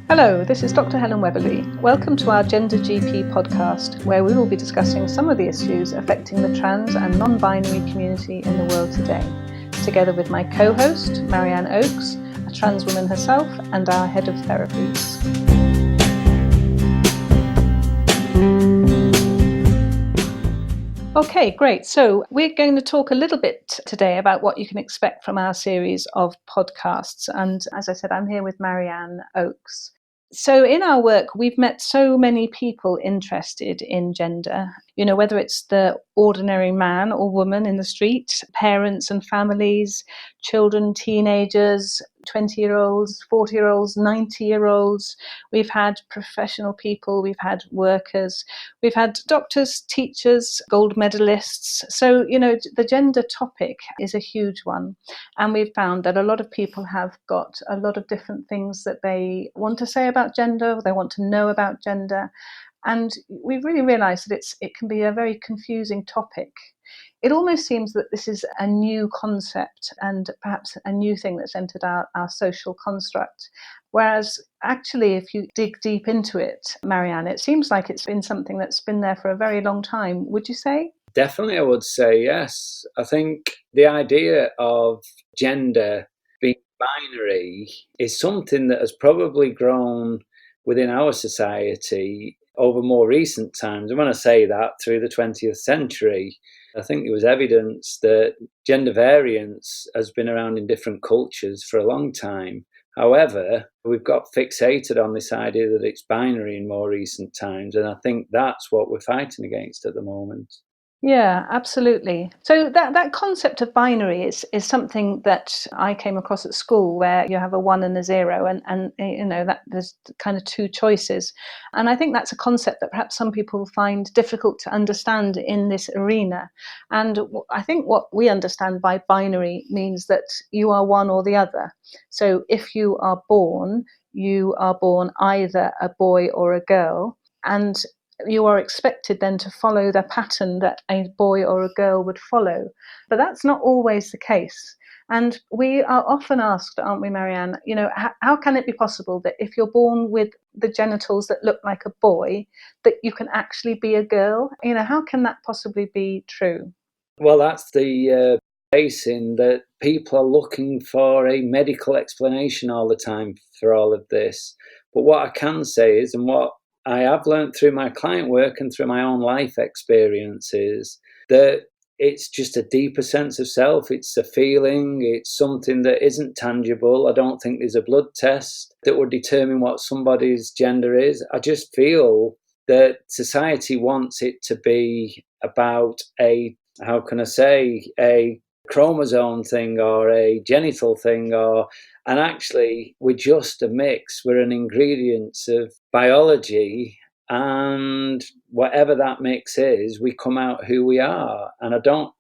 Hello, this is Dr Helen Webberley. Welcome to our GenderGP podcast, where we will be discussing some of the issues affecting the trans and non-binary community in the world today, together with my co-host, Marianne Oakes, a trans woman herself and our head of therapies. Okay, great. So we're going to talk a little bit today about what you can expect from our series of podcasts. And as I said, I'm here with Marianne Oakes. So in our work, we've met so many people interested in gender, whether it's the ordinary man or woman in the street, parents and families, children, teenagers, 20-year-olds, 40-year-olds, 90-year-olds. We've had professional people, we've had workers, we've had doctors, teachers, gold medalists. So, the gender topic is a huge one. And we've found that a lot of people have got a lot of different things that they want to say about gender, they want to know about gender. And we've really realised that it can be a very confusing topic. It almost seems that this is a new concept and perhaps a new thing that's entered our social construct. Whereas actually, if you dig deep into it, Marianne, it seems like it's been something that's been there for a very long time. Would you say? Definitely, I would say yes. I think the idea of gender being binary is something that has probably grown within our society over more recent times. And when I say that, through the 20th century, I think there was evidence that gender variance has been around in different cultures for a long time. However, we've got fixated on this idea that it's binary in more recent times, and I think that's what we're fighting against at the moment. Yeah, absolutely. So that concept of binary is something that I came across at school, where you have a 1 and a 0, and that there's kind of two choices. And I think that's a concept that perhaps some people find difficult to understand in this arena. And I think what we understand by binary means that you are one or the other. So if you are born either a boy or a girl, and you are expected then to follow the pattern that a boy or a girl would follow. But that's not always the case. And we are often asked, aren't we, Marianne, how can it be possible that if you're born with the genitals that look like a boy, that you can actually be a girl? How can that possibly be true? Well, that's the case in that people are looking for a medical explanation all the time for all of this. But what I can say is, and what I have learned through my client work and through my own life experiences, that it's just a deeper sense of self. It's a feeling. It's something that isn't tangible. I don't think there's a blood test that would determine what somebody's gender is. I just feel that society wants it to be about a chromosome thing or a genital thing, and actually we're just a mix. We're an ingredients of biology, and whatever that mix is, we come out who we are. And I don't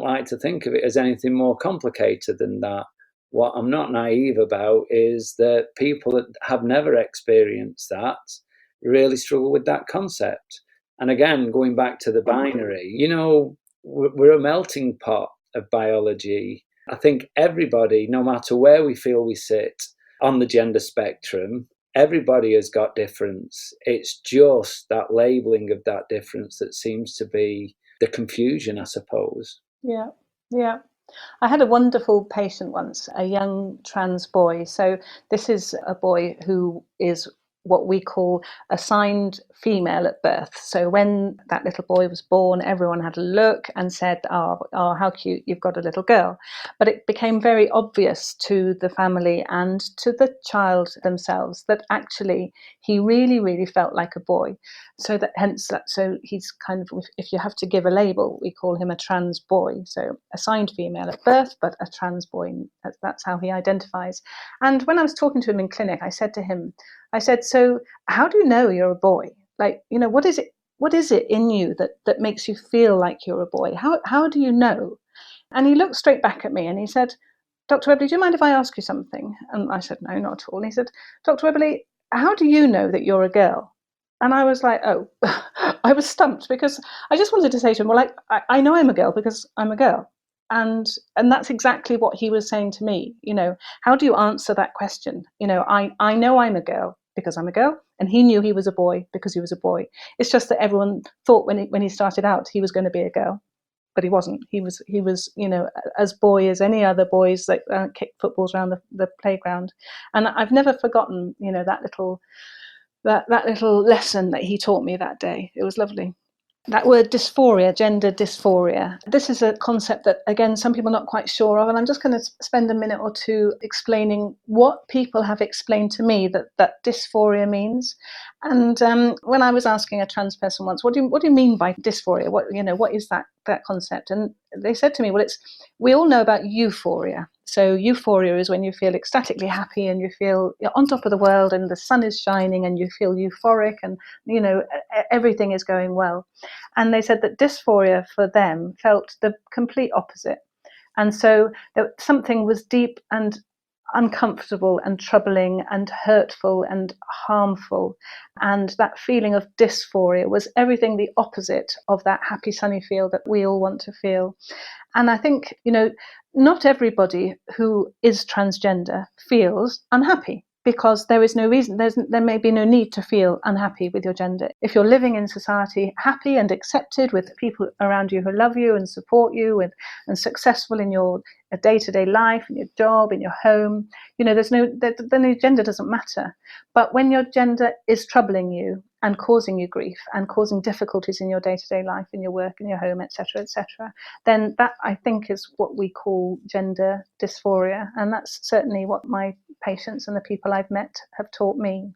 like to think of it as anything more complicated than that. What I'm not naive about is that people that have never experienced that really struggle with that concept. And again, going back to the binary, we're a melting pot of biology. I think everybody, no matter where we feel we sit on the gender spectrum, everybody has got difference. It's just that labeling of that difference that seems to be the confusion, I suppose. Yeah, yeah. I had a wonderful patient once, a young trans boy. So this is a boy who is what we call assigned female at birth. So when that little boy was born, everyone had a look and said, oh, how cute, you've got a little girl. But it became very obvious to the family and to the child themselves that actually he really, really felt like a boy. So he's kind of, if you have to give a label, we call him a trans boy. So assigned female at birth, but a trans boy. That's how he identifies. And when I was talking to him in clinic, I said to him, so how do you know you're a boy? What is it in you that makes you feel like you're a boy? How do you know? And he looked straight back at me and he said, Dr. Webberley, do you mind if I ask you something? And I said, no, not at all. And he said, Dr. Webberley, how do you know that you're a girl? And I was like, oh, I was stumped, because I just wanted to say to him, well, I know I'm a girl because I'm a girl. And that's exactly what he was saying to me. How do you answer that question? I know I'm a girl because I'm a girl, and he knew he was a boy because he was a boy. It's just that everyone thought when he started out he was going to be a girl, but he wasn't. He was as boy as any other boys that kick footballs around the playground. And I've never forgotten that little lesson that he taught me that day. It was lovely. That word dysphoria, gender dysphoria, this is a concept that, again, some people are not quite sure of, and I'm just going to spend a minute or two explaining what people have explained to me that dysphoria means. And when I was asking a trans person once, what do you mean by dysphoria? What is that concept? And they said to me, well, we all know about euphoria. So euphoria is when you feel ecstatically happy and you feel you're on top of the world and the sun is shining and you feel euphoric and everything is going well. And they said that dysphoria for them felt the complete opposite. And so something was deep and uncomfortable and troubling and hurtful and harmful. And that feeling of dysphoria was everything the opposite of that happy, sunny feel that we all want to feel. And I think, not everybody who is transgender feels unhappy, because there is no reason, there may be no need to feel unhappy with your gender. If you're living in society happy and accepted with people around you who love you and support you and successful in your day-to-day life, in your job, in your home, then your gender doesn't matter. But when your gender is troubling you and causing you grief and causing difficulties in your day-to-day life, in your work, in your home, etc., then that, I think, is what we call gender dysphoria. And that's certainly what my patients and the people I've met have taught me.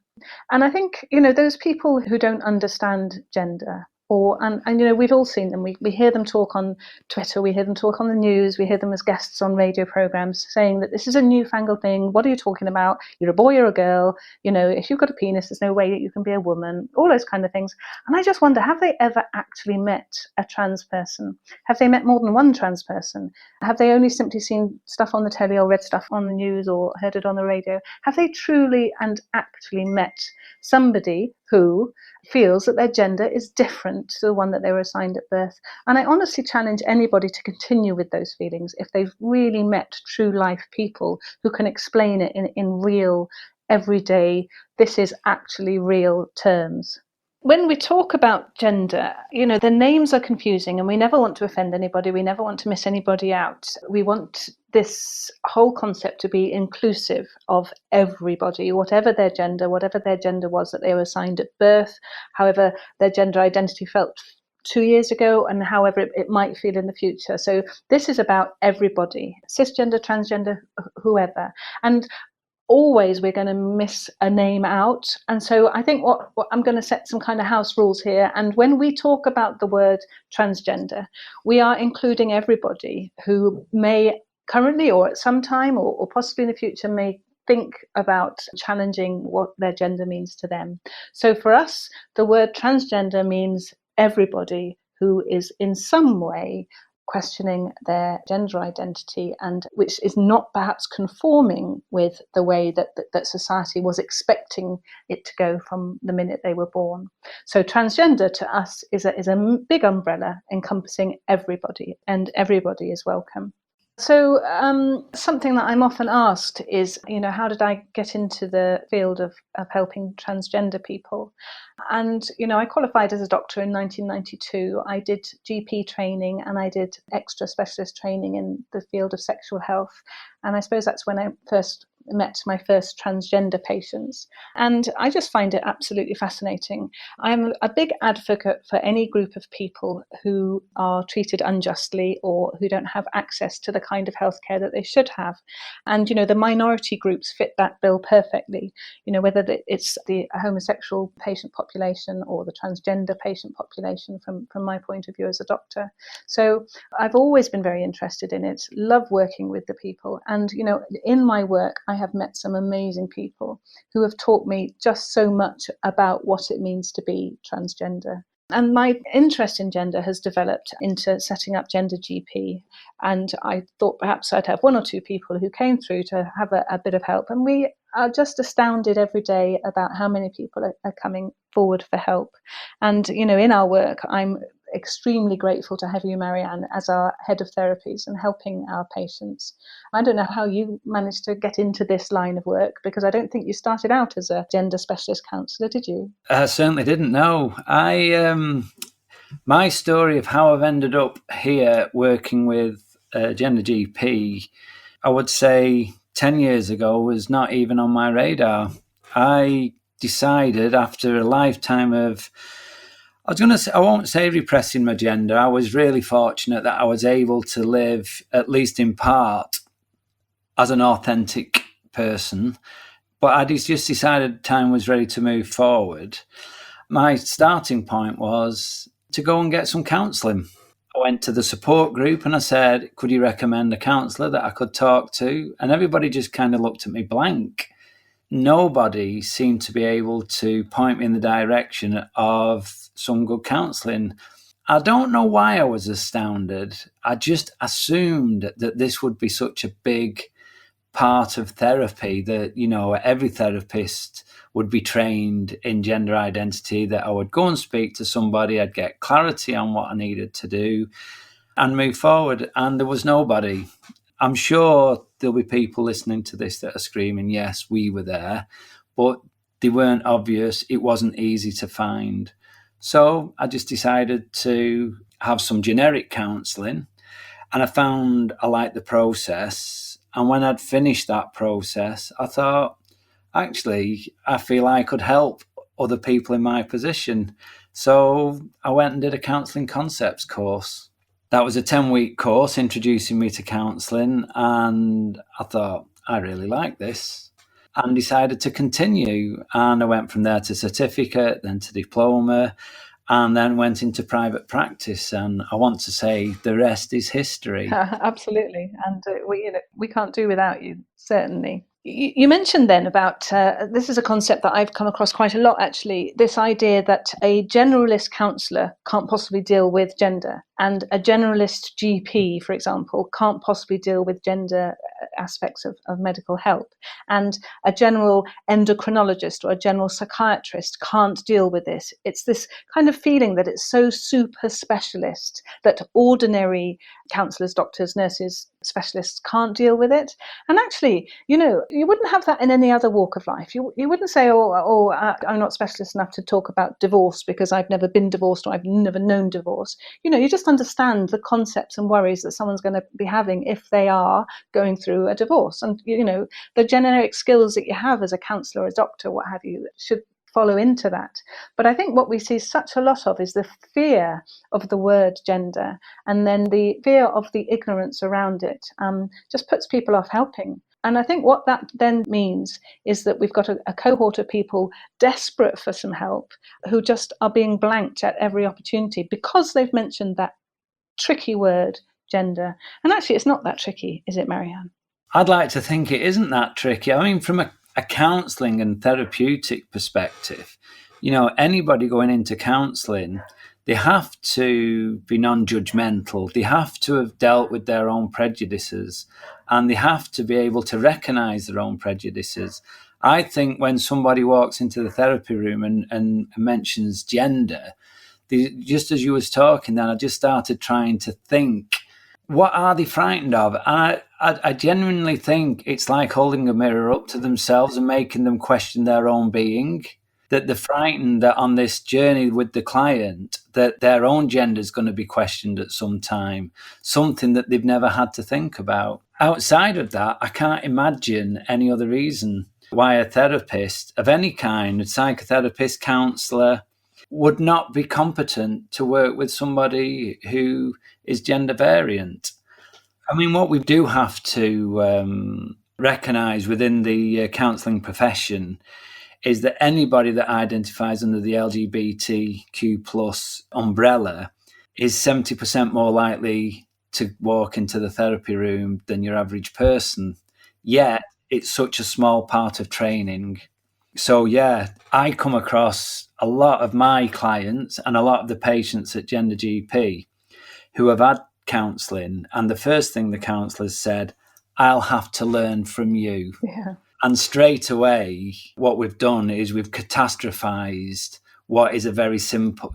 And I think, those people who don't understand gender, and we've all seen them. We hear them talk on Twitter, we hear them talk on the news, we hear them as guests on radio programs saying that this is a newfangled thing. What are you talking about? You're a boy or a girl. If you've got a penis, there's no way that you can be a woman. All those kind of things. And I just wonder, have they ever actually met a trans person? Have they met more than one trans person? Have they only simply seen stuff on the telly or read stuff on the news or heard it on the radio? Have they truly and actually met somebody who feels that their gender is different to the one that they were assigned at birth? And I honestly challenge anybody to continue with those feelings if they've really met true life people who can explain it in real, everyday, this is actually real terms. When we talk about gender, the names are confusing, and we never want to offend anybody. We never want to miss anybody out. We want this whole concept to be inclusive of everybody, whatever their gender was that they were assigned at birth, however their gender identity felt 2 years ago, and however it might feel in the future. So this is about everybody, cisgender, transgender, whoever. And always we're going to miss a name out. And so I think what I'm going to set some kind of house rules here. And when we talk about the word transgender, we are including everybody who may currently or at some time or possibly in the future may think about challenging what their gender means to them. So for us, the word transgender means everybody who is in some way questioning their gender identity, and which is not perhaps conforming with the way that society was expecting it to go from the minute they were born. So transgender to us is a big umbrella encompassing everybody, and everybody is welcome. So something that I'm often asked is, how did I get into the field of helping transgender people? And, I qualified as a doctor in 1992. I did GP training and I did extra specialist training in the field of sexual health. And I suppose that's when I first met my first transgender patients. And I just find it absolutely fascinating. I'm a big advocate for any group of people who are treated unjustly or who don't have access to the kind of healthcare that they should have. And, the minority groups fit that bill perfectly, whether it's the homosexual patient population or the transgender patient population from my point of view as a doctor. So I've always been very interested in it, love working with the people. And, in my work, I have met some amazing people who have taught me just so much about what it means to be transgender. And my interest in gender has developed into setting up GenderGP. And I thought perhaps I'd have one or two people who came through to have a bit of help. And we are just astounded every day about how many people are coming forward for help. And, in our work, I'm extremely grateful to have you, Marianne, as our head of therapies and helping our patients. I don't know how you managed to get into this line of work, because I don't think you started out as a gender specialist counsellor, did you? I certainly didn't know. My story of how I've ended up here working with GenderGP, I would say 10 years ago, was not even on my radar. I decided after a lifetime of, I won't say repressing my gender. I was really fortunate that I was able to live, at least in part, as an authentic person. But I just decided time was ready to move forward. My starting point was to go and get some counselling. I went to the support group and I said, could you recommend a counsellor that I could talk to? And everybody just kind of looked at me blank. Nobody seemed to be able to point me in the direction of some good counselling. I don't know why I was astounded. I just assumed that this would be such a big part of therapy, that, you know, every therapist would be trained in gender identity, that I would go and speak to somebody, I'd get clarity on what I needed to do and move forward. And there was nobody. I'm sure there'll be people listening to this that are screaming, yes, we were there, but they weren't obvious. It wasn't easy to find. So I just decided to have some generic counselling, and I found I liked the process. And when I'd finished that process, I thought, actually, I feel I could help other people in my position. So I went and did a counselling concepts course. That was a 10-week course introducing me to counselling, and I thought, I really like this, and decided to continue. And I went from there to certificate, then to diploma, and then went into private practice. And I want to say the rest is history. Absolutely. And we can't do without you, certainly. You mentioned then about, this is a concept that I've come across quite a lot, actually, this idea that a generalist counsellor can't possibly deal with gender, and a generalist GP, for example, can't possibly deal with gender aspects of medical health, and a general endocrinologist or a general psychiatrist can't deal with this. It's this kind of feeling that it's so super specialist that ordinary counsellors, doctors, nurses, specialists can't deal with it. And actually, you know, you wouldn't have that in any other walk of life. You wouldn't say, I'm not specialist enough to talk about divorce because I've never been divorced or I've never known divorce. You know, you just understand the concepts and worries that someone's going to be having if they are going through a divorce. And, you know, the generic skills that you have as a counsellor, a doctor, what have you, should follow into that. But I think what we see such a lot of is the fear of the word gender, and then the fear of the ignorance around it just puts people off helping. And I think what that then means is that we've got a cohort of people desperate for some help who just are being blanked at every opportunity because they've mentioned that tricky word, gender. And actually, it's not that tricky, is it, Marianne? I'd like to think it isn't that tricky. I mean, from a counselling and therapeutic perspective, you know, anybody going into counselling, they have to be non-judgmental. They have to have dealt with their own prejudices, and they have to be able to recognise their own prejudices. I think when somebody walks into the therapy room and mentions gender, just as you was talking then, I just started trying to think, what are they frightened of? And I genuinely think it's like holding a mirror up to themselves and making them question their own being, that they're frightened that on this journey with the client, that their own gender is going to be questioned at some time, something that they've never had to think about. Outside of that, I can't imagine any other reason why a therapist of any kind, a psychotherapist, counsellor, would not be competent to work with somebody who is gender variant. I mean, what we do have to recognise within the counselling profession is that anybody that identifies under the LGBTQ plus umbrella is 70% more likely to walk into the therapy room than your average person. Yet, it's such a small part of training. So, yeah, I come across a lot of my clients and a lot of the patients at GenderGP who have had counselling, and the first thing the counsellors said, I'll have to learn from you. Yeah. And straight away, what we've done is we've catastrophised what is a very simple,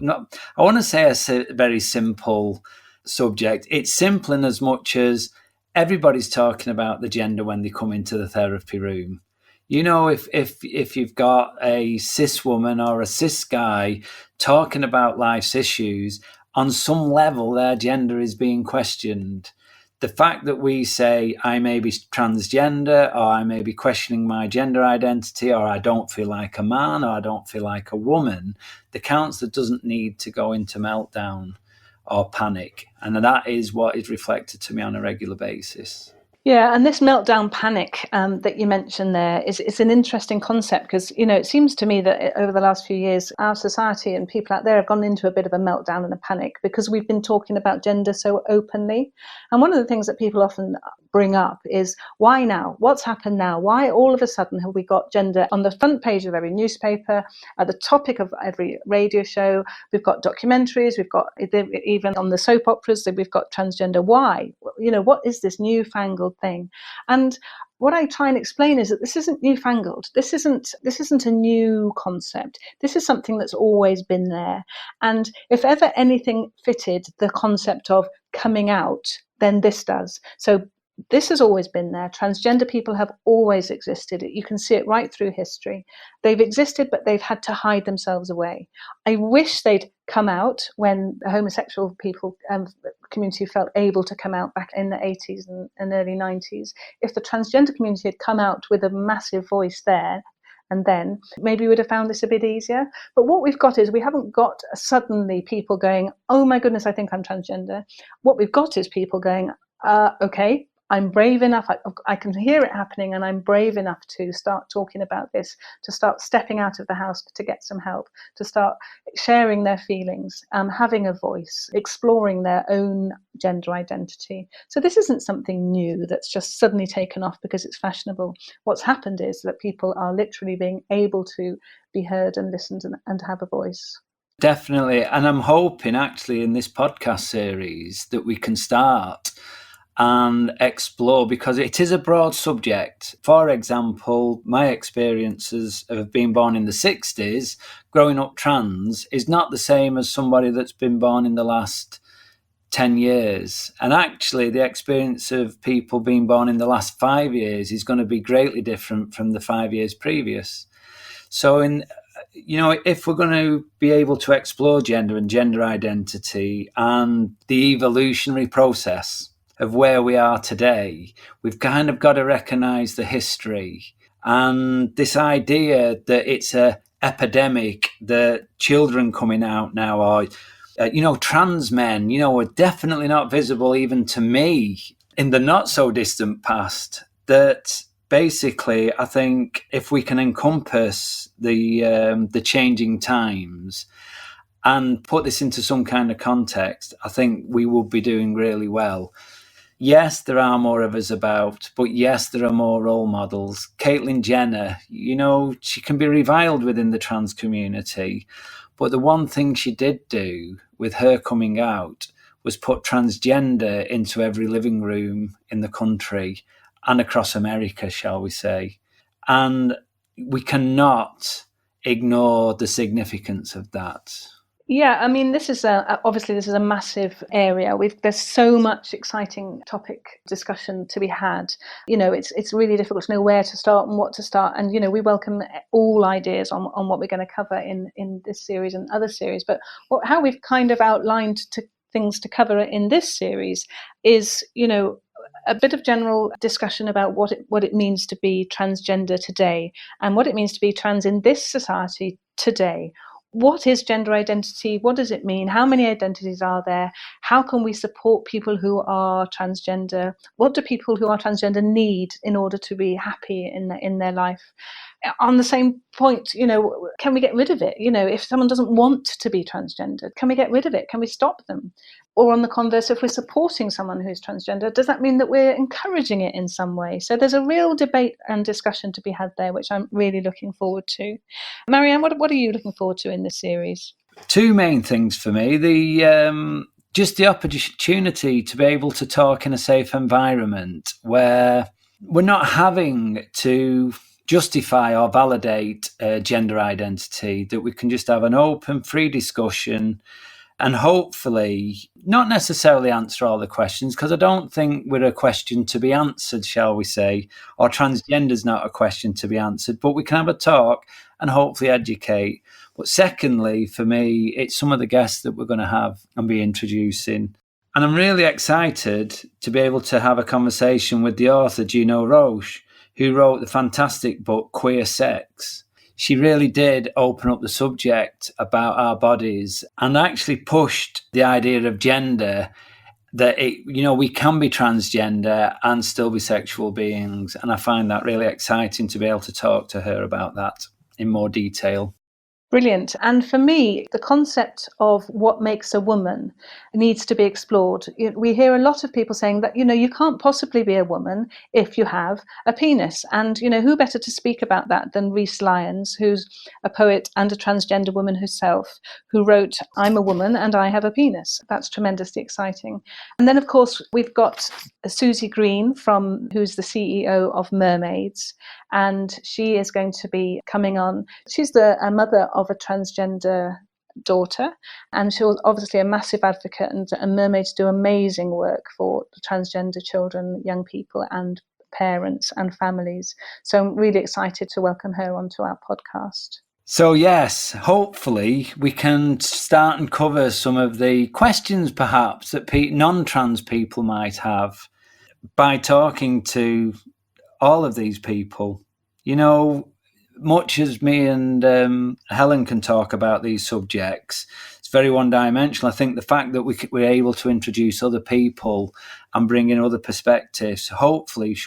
I want to say a very simple subject. It's simple in as much as everybody's talking about the gender when they come into the therapy room. You know, if you've got a cis woman or a cis guy talking about life's issues, on some level their gender is being questioned. The fact that we say, I may be transgender, or I may be questioning my gender identity, or I don't feel like a man, or I don't feel like a woman, the counsellor doesn't need to go into meltdown or panic. And that is what is reflected to me on a regular basis. Yeah, and this meltdown panic that you mentioned there is an interesting concept because, you know, it seems to me that over the last few years, our society and people out there have gone into a bit of a meltdown and a panic because we've been talking about gender so openly. And one of the things that people often bring up is, why now? What's happened now? Why all of a sudden have we got gender on the front page of every newspaper, at the topic of every radio show? We've got documentaries, we've got even on the soap operas, we've got transgender. Why? You know, what is this newfangled thing? And what I try and explain is that this isn't newfangled. This isn't a new concept. This is something that's always been there. And if ever anything fitted the concept of coming out, then this does. So this has always been there. Transgender people have always existed. You can see it right through history. They've existed, but they've had to hide themselves away. I wish they'd come out when the homosexual people community felt able to come out back in the 80s and early 90s. If the transgender community had come out with a massive voice there, and then maybe we would have found this a bit easier. But what we've got is we haven't got suddenly people going, oh my goodness, I think I'm transgender. What we've got is people going, okay, I'm brave enough, I can hear it happening, and I'm brave enough to start talking about this, to start stepping out of the house to get some help, to start sharing their feelings, having a voice, exploring their own gender identity. So this isn't something new that's just suddenly taken off because it's fashionable. What's happened is that people are literally being able to be heard and listened and have a voice. Definitely. And I'm hoping actually in this podcast series that we can start and explore, because it is a broad subject. For example, my experiences of being born in the 60s, growing up trans, is not the same as somebody that's been born in the last 10 years. And actually, the experience of people being born in the last 5 years is going to be greatly different from the 5 years previous. So if we're going to be able to explore gender and gender identity and the evolutionary process of where we are today, we've kind of got to recognise the history and this idea that it's a epidemic, that children coming out now are, trans men, are definitely not visible even to me in the not so distant past. That basically, I think if we can encompass the changing times and put this into some kind of context, I think we will be doing really well. Yes, there are more of us about, but yes, there are more role models. Caitlyn Jenner, she can be reviled within the trans community, but the one thing she did do with her coming out was put transgender into every living room in the country and across America, shall we say. And we cannot ignore the significance of that. Yeah, I mean, this is obviously a massive area. There's so much exciting topic discussion to be had. It's really difficult to know where to start and what to start. And we welcome all ideas on what we're going to cover in this series and other series. But how we've kind of outlined things to cover in this series is, a bit of general discussion about what it means to be transgender today and what it means to be trans in this society today. What is gender identity? What does it mean? How many identities are there? How can we support people who are transgender? What do people who are transgender need in order to be happy in their life? On the same point, can we get rid of it? If someone doesn't want to be transgender, can we get rid of it? Can we stop them? Or on the converse, if we're supporting someone who's transgender, does that mean that we're encouraging it in some way? So there's a real debate and discussion to be had there, which I'm really looking forward to. Marianne, what are you looking forward to in this series? Two main things for me. Just the opportunity to be able to talk in a safe environment where we're not having to justify or validate gender identity, that we can just have an open, free discussion and hopefully not necessarily answer all the questions, because I don't think we're a question to be answered, shall we say, or transgender's not a question to be answered, but we can have a talk and hopefully educate. But secondly, for me, it's some of the guests that we're going to have and be introducing. And I'm really excited to be able to have a conversation with the author, Gino Roche, who wrote the fantastic book, Queer Sex. She really did open up the subject about our bodies and actually pushed the idea of gender, that we can be transgender and still be sexual beings. And I find that really exciting to be able to talk to her about that in more detail. Brilliant. And for me, the concept of what makes a woman needs to be explored. We hear a lot of people saying that, you can't possibly be a woman if you have a penis. And, who better to speak about that than Rhys Lyons, who's a poet and a transgender woman herself, who wrote, "I'm a woman and I have a penis." That's tremendously exciting. And then, of course, we've got Susie Green, who's the CEO of Mermaids, and she is going to be coming on. She's a mother of a transgender daughter, and she was obviously a massive advocate, and Mermaids do amazing work for transgender children, young people and parents and families. So I'm really excited to welcome her onto our podcast. So yes, hopefully we can start and cover some of the questions perhaps that non-trans people might have by talking to all of these people. Much as me and Helen can talk about these subjects, it's very one-dimensional. I think the fact that we're able to introduce other people and bring in other perspectives hopefully